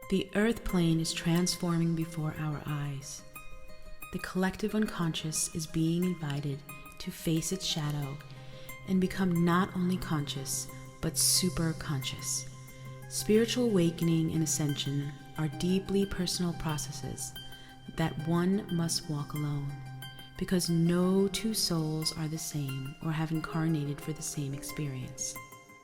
The earth plane is transforming before our eyes. The collective unconscious is being invited to face its shadow and become not only conscious, but super conscious. Spiritual awakening and ascension are deeply personal processes that one must walk alone, because no two souls are the same or have incarnated for the same experience.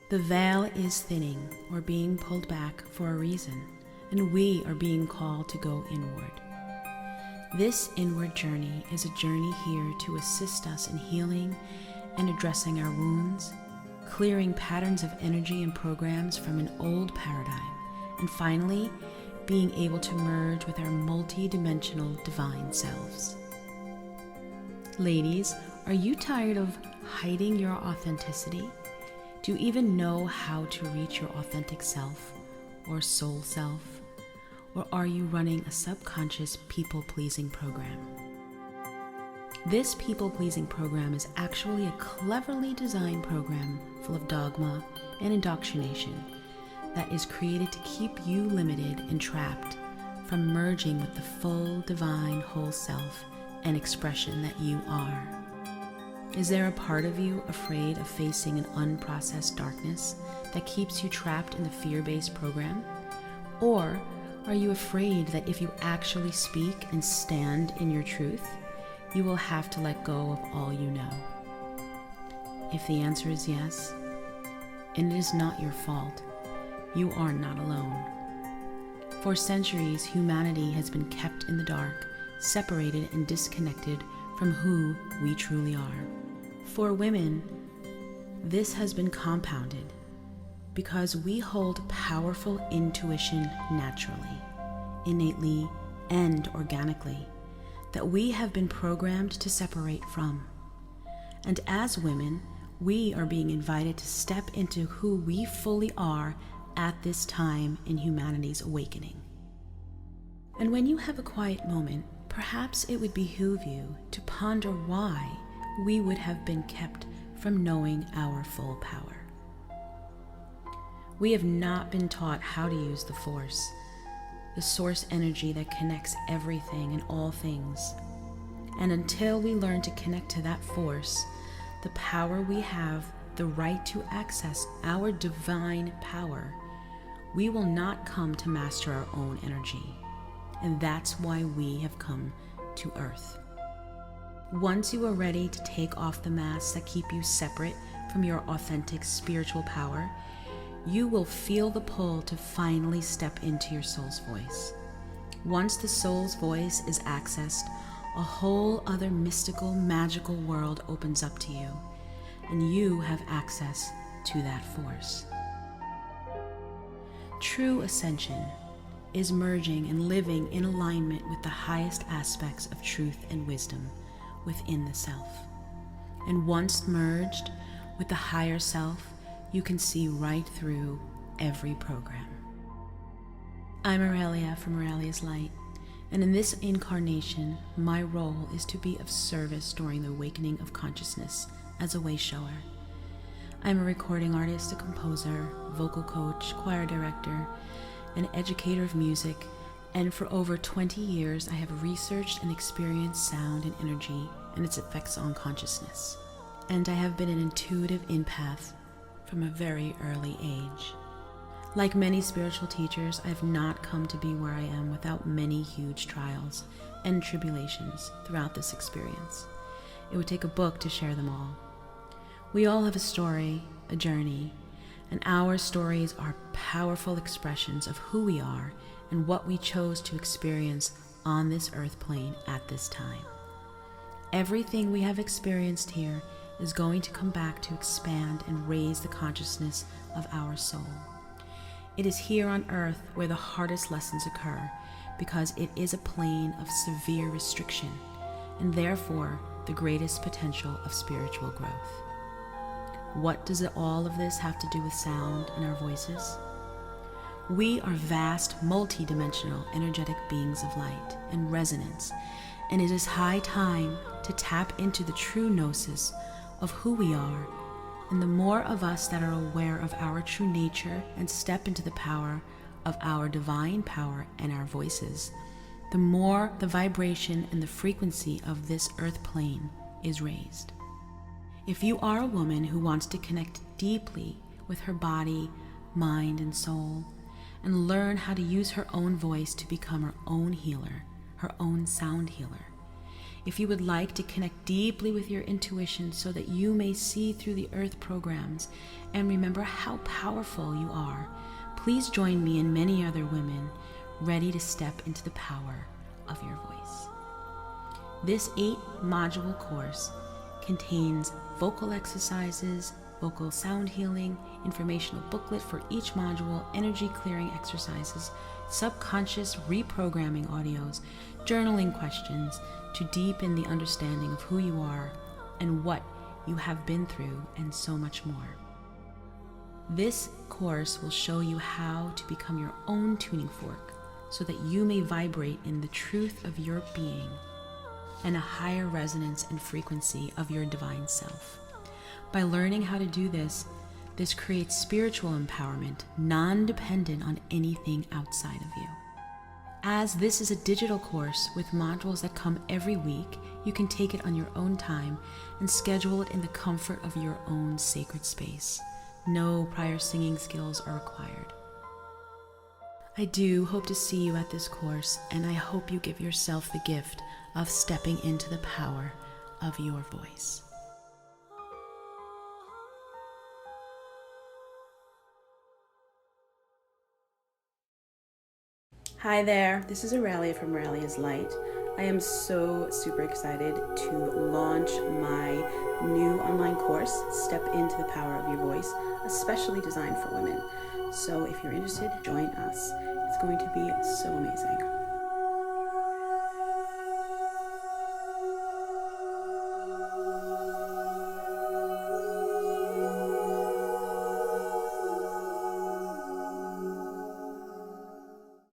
The veil is thinning or being pulled back for a reason, and we are being called to go inward. This inward journey is a journey here to assist us in healing and addressing our wounds, clearing patterns of energy and programs from an old paradigm, and finally, being able to merge with our multi-dimensional divine selves. Ladies, are you tired of hiding your authenticity? Do you even know how to reach your authentic self or soul self? Or are you running a subconscious people-pleasing program? This people-pleasing program is actually a cleverly designed program full of dogma and indoctrination that is created to keep you limited and trapped from merging with the full divine whole self and expression that you are. Is there a part of you afraid of facing an unprocessed darkness that keeps you trapped in the fear-based program? Or are you afraid that if you actually speak and stand in your truth, you will have to let go of all you know? If the answer is yes, and it is not your fault, you are not alone. For centuries, humanity has been kept in the dark, separated and disconnected from who we truly are. For women, this has been compounded because we hold powerful intuition naturally, innately, and organically that we have been programmed to separate from. And as women, we are being invited to step into who we fully are at this time in humanity's awakening. And when you have a quiet moment, perhaps it would behoove you to ponder why we would have been kept from knowing our full power. We have not been taught how to use the Force, the source energy that connects everything and all things. And until we learn to connect to that force, the power we have, the right to access our divine power, we will not come to master our own energy. And that's why we have come to Earth. Once you are ready to take off the masks that keep you separate from your authentic spiritual power, you will feel the pull to finally step into your soul's voice. Once the soul's voice is accessed, a whole other mystical, magical world opens up to you, and you have access to that force. True ascension is merging and living in alignment with the highest aspects of truth and wisdom within the self. And once merged with the higher self, you can see right through every program. I'm Aurelia from Aureliaslight, and in this incarnation, my role is to be of service during the awakening of consciousness as a way shower. I'm a recording artist, a composer, vocal coach, choir director, an educator of music, and for over 20 years I have researched and experienced sound and energy and its effects on consciousness. And I have been an intuitive empath from a very early age. Like many spiritual teachers, I've not come to be where I am without many huge trials and tribulations throughout this experience. It would take a book to share them all. We all have a story, a journey, and our stories are powerful expressions of who we are and what we chose to experience on this earth plane at this time. Everything we have experienced here is going to come back to expand and raise the consciousness of our soul. It is here on earth where the hardest lessons occur because it is a plane of severe restriction and therefore the greatest potential of spiritual growth. What does all of this have to do with sound and our voices? We are vast, multi-dimensional, energetic beings of light and resonance, and it is high time to tap into the true gnosis of who we are, and the more of us that are aware of our true nature and step into the power of our divine power and our voices, the more the vibration and the frequency of this earth plane is raised. If you are a woman who wants to connect deeply with her body, mind, and soul, and learn how to use her own voice to become her own healer, her own sound healer, if you would like to connect deeply with your intuition so that you may see through the earth programs and remember how powerful you are, please join me and many other women ready to step into the power of your voice. This 8-module course contains vocal exercises, vocal sound healing, informational booklet for each module, energy clearing exercises, subconscious reprogramming audios, journaling questions to deepen the understanding of who you are and what you have been through, and so much more. This course will show you how to become your own tuning fork so that you may vibrate in the truth of your being and a higher resonance and frequency of your divine self. By learning how to do this creates spiritual empowerment, non-dependent on anything outside of you. As this is a digital course with modules that come every week, you can take it on your own time and schedule it in the comfort of your own sacred space. No prior singing skills are required. I do hope to see you at this course, and I hope you give yourself the gift of stepping into the power of your voice. Hi there, this is Aurelia from Aureliaslight. I am so super excited to launch my new online course, Step into the Power of Your Voice, especially designed for women. So if you're interested, join us. It's going to be so amazing.